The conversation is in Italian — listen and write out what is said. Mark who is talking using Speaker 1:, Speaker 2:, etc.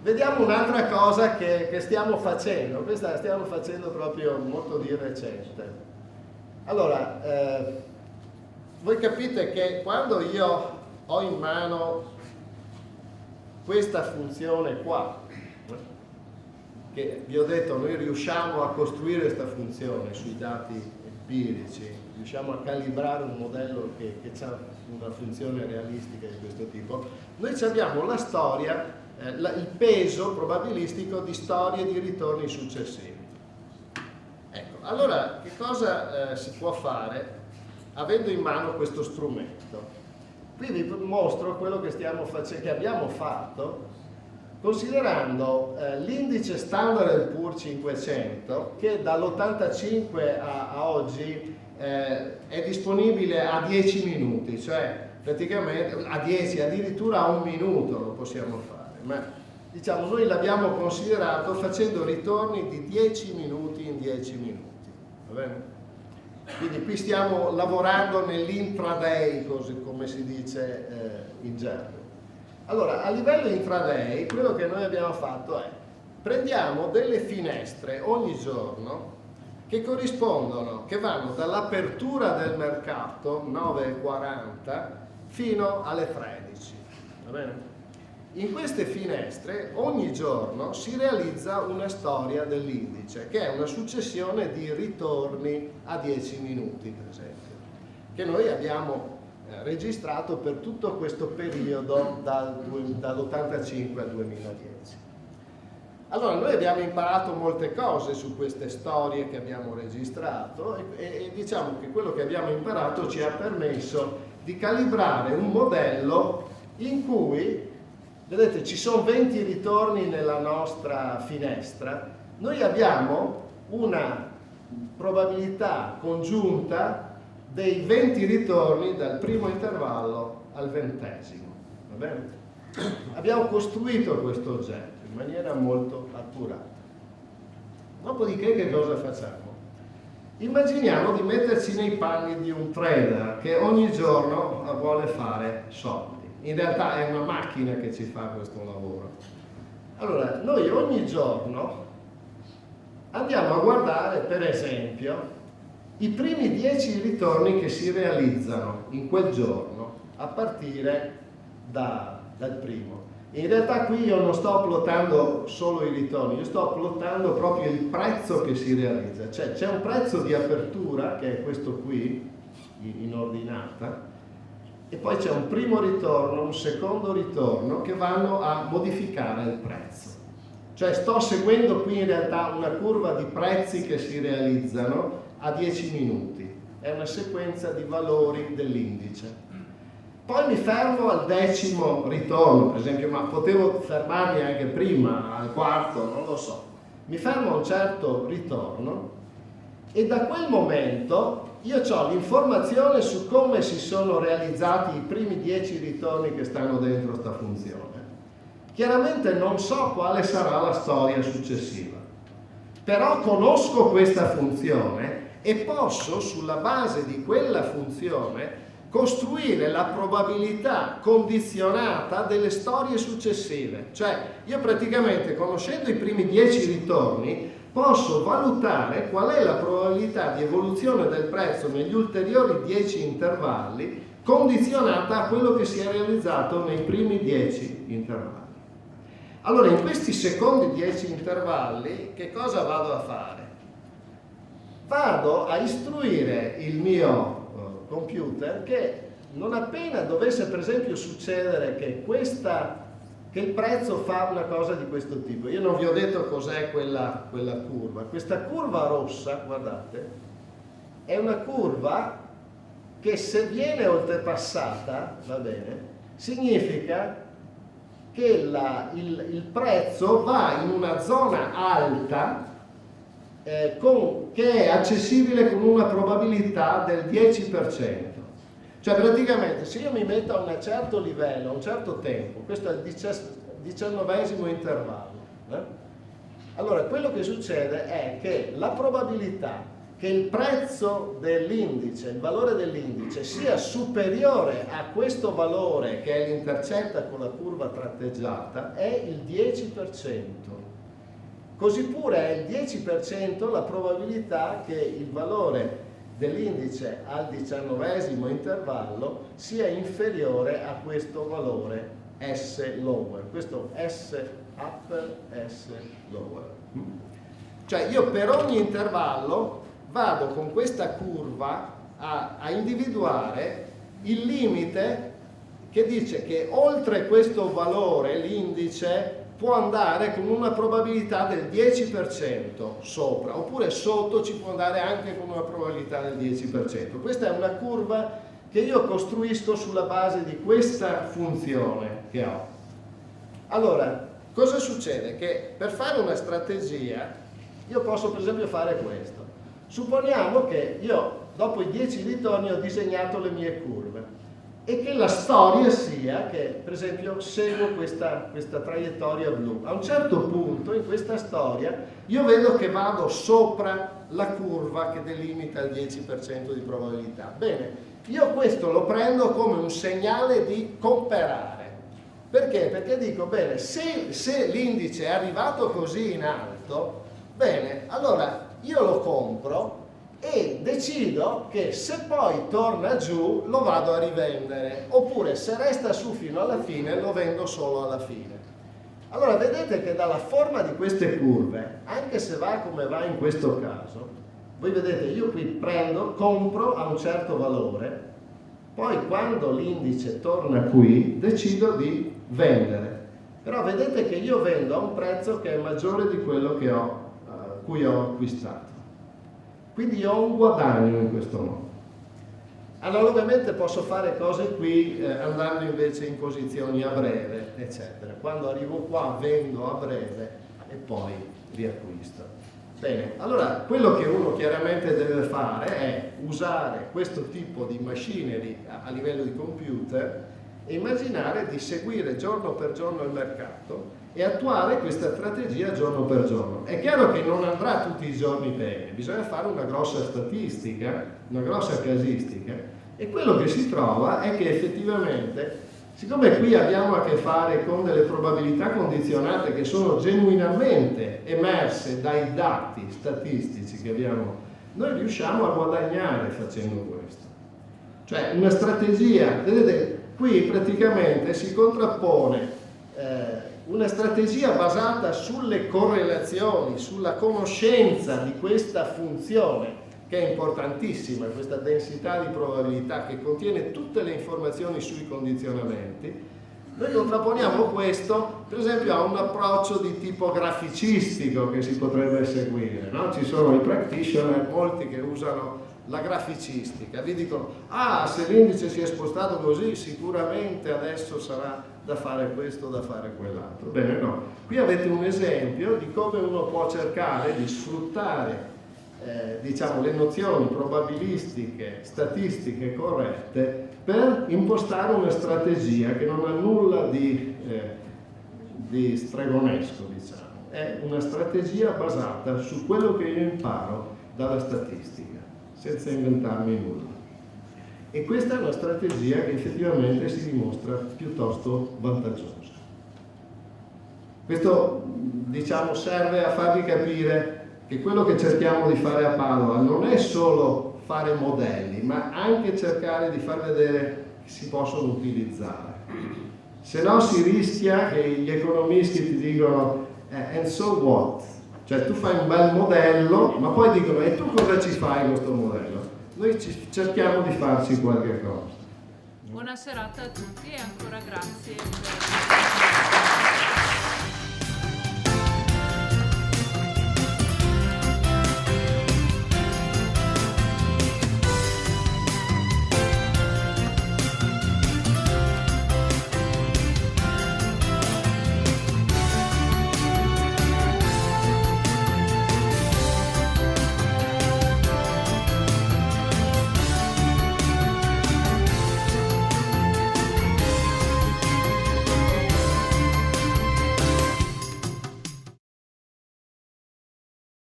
Speaker 1: vediamo un'altra cosa che stiamo facendo. Questa la stiamo facendo proprio molto di recente. Allora, voi capite che quando io ho in mano questa funzione qua, che vi ho detto, noi riusciamo a costruire questa funzione sui dati empirici, riusciamo a calibrare un modello che ha una funzione realistica di questo tipo, noi abbiamo la storia, il peso probabilistico di storie di ritorni successivi. Ecco, allora che cosa si può fare avendo in mano questo strumento? Qui vi mostro quello che abbiamo fatto considerando l'indice Standard & Poor's 500, che dall'85 a oggi è disponibile a 10 minuti, cioè praticamente a 10, addirittura a un minuto lo possiamo fare, ma diciamo noi l'abbiamo considerato facendo ritorni di 10 minuti in 10 minuti, va bene? Quindi qui stiamo lavorando nell'intraday, come si dice in gergo. Allora, a livello intraday, quello che noi abbiamo fatto è prendiamo delle finestre ogni giorno che corrispondono, che vanno dall'apertura del mercato 9:40 fino alle 13, va bene? In queste finestre ogni giorno si realizza una storia dell'indice, che è una successione di ritorni a 10 minuti, per esempio, che noi abbiamo registrato per tutto questo periodo dall'85 al 2010. Allora, noi abbiamo imparato molte cose su queste storie che abbiamo registrato e diciamo che quello che abbiamo imparato ci ha permesso di calibrare un modello in cui, vedete, ci sono 20 ritorni nella nostra finestra, noi abbiamo una probabilità congiunta dei 20 ritorni dal primo intervallo al 20°, va bene? Abbiamo costruito questo oggetto in maniera molto accurata. Dopodiché che cosa facciamo? Immaginiamo di metterci nei panni di un trader che ogni giorno vuole fare soldi. In realtà è una macchina che ci fa questo lavoro. Allora, noi ogni giorno andiamo a guardare, per esempio, i primi 10 ritorni che si realizzano in quel giorno a partire dal primo. In realtà qui io non sto plottando solo i ritorni, io sto plottando proprio il prezzo che si realizza, cioè c'è un prezzo di apertura che è questo qui in ordinata e poi c'è un primo ritorno, un secondo ritorno che vanno a modificare il prezzo. Cioè sto seguendo qui in realtà una curva di prezzi che si realizzano a 10 minuti, è una sequenza di valori dell'indice. Poi mi fermo al 10° ritorno, per esempio, ma potevo fermarmi anche prima, al 4°, non lo so. Mi fermo a un certo ritorno e da quel momento io ho l'informazione su come si sono realizzati i primi 10 ritorni che stanno dentro questa funzione. Chiaramente non so quale sarà la storia successiva, però conosco questa funzione e posso, sulla base di quella funzione, costruire la probabilità condizionata delle storie successive. Cioè, io praticamente, conoscendo i primi 10 ritorni, posso valutare qual è la probabilità di evoluzione del prezzo negli ulteriori 10 intervalli, condizionata a quello che si è realizzato nei primi 10 intervalli. Allora, in questi secondi 10 intervalli, che cosa vado a fare? Vado a istruire il mio computer che non appena dovesse per esempio succedere che il prezzo fa una cosa di questo tipo, io non vi ho detto cos'è quella curva, questa curva rossa, guardate, è una curva che se viene oltrepassata, va bene, significa che il prezzo va in una zona alta che è accessibile con una probabilità del 10%. Cioè praticamente se io mi metto a un certo livello, a un certo tempo, questo è il 19° intervallo, allora quello che succede è che la probabilità che il prezzo dell'indice, il valore dell'indice sia superiore a questo valore che è l'intercetta con la curva tratteggiata è il 10%. Così pure è il 10% la probabilità che il valore dell'indice al 19° intervallo sia inferiore a questo valore S lower, questo S upper, S lower. Cioè io per ogni intervallo vado con questa curva a individuare il limite che dice che oltre questo valore l'indice può andare con una probabilità del 10% sopra, oppure sotto ci può andare anche con una probabilità del 10%. Questa è una curva che io costruisco sulla base di questa funzione che ho. Allora, cosa succede? Che per fare una strategia io posso per esempio fare questo. Supponiamo che io dopo i 10 ritorni ho disegnato le mie curve e che la storia sia che per esempio seguo questa traiettoria blu. A un certo punto in questa storia io vedo che vado sopra la curva che delimita il 10% di probabilità. Bene, io questo lo prendo come un segnale di comprare. Perché? Perché dico, bene, se l'indice è arrivato così in alto, bene, allora io lo compro e decido che se poi torna giù lo vado a rivendere, oppure se resta su fino alla fine lo vendo solo alla fine. Allora vedete che dalla forma di queste curve, anche se va come va in questo caso, voi vedete io qui compro a un certo valore, poi quando l'indice torna qui decido di vendere, però vedete che io vendo a un prezzo che è maggiore di quello che cui ho acquistato. Quindi ho un guadagno in questo modo. Analogamente posso fare cose qui andando invece in posizioni a breve, eccetera. Quando arrivo qua vendo a breve e poi riacquisto. Bene, allora quello che uno chiaramente deve fare è usare questo tipo di machinery a livello di computer e immaginare di seguire giorno per giorno il mercato e attuare questa strategia giorno per giorno. È chiaro che non andrà tutti i giorni bene, bisogna fare una grossa statistica, una grossa casistica, e quello che si trova è che effettivamente, siccome qui abbiamo a che fare con delle probabilità condizionate che sono genuinamente emerse dai dati statistici che abbiamo, noi riusciamo a guadagnare facendo questo. Cioè una strategia, vedete, qui praticamente si contrappone una strategia basata sulle correlazioni, sulla conoscenza di questa funzione che è importantissima, questa densità di probabilità che contiene tutte le informazioni sui condizionamenti. Noi contrapponiamo questo per esempio a un approccio di tipo graficistico che si potrebbe seguire, no? Ci sono i practitioner, molti che usano la graficistica, vi dicono se l'indice si è spostato così sicuramente adesso sarà da fare questo, da fare quell'altro. Bene, no, qui avete un esempio di come uno può cercare di sfruttare diciamo le nozioni probabilistiche, statistiche corrette per impostare una strategia che non ha nulla di stregonesco, diciamo, è una strategia basata su quello che io imparo dalla statistica, senza inventarmi nulla. E questa è una strategia che effettivamente si dimostra piuttosto vantaggiosa. Questo, diciamo, serve a farvi capire che quello che cerchiamo di fare a Padova non è solo fare modelli, ma anche cercare di far vedere che si possono utilizzare. Se no si rischia che gli economisti ti dicono and so what? Cioè tu fai un bel modello, ma poi dicono e tu cosa ci fai con questo modello? Noi cerchiamo di farci qualche cosa.
Speaker 2: Buona serata a tutti e ancora grazie.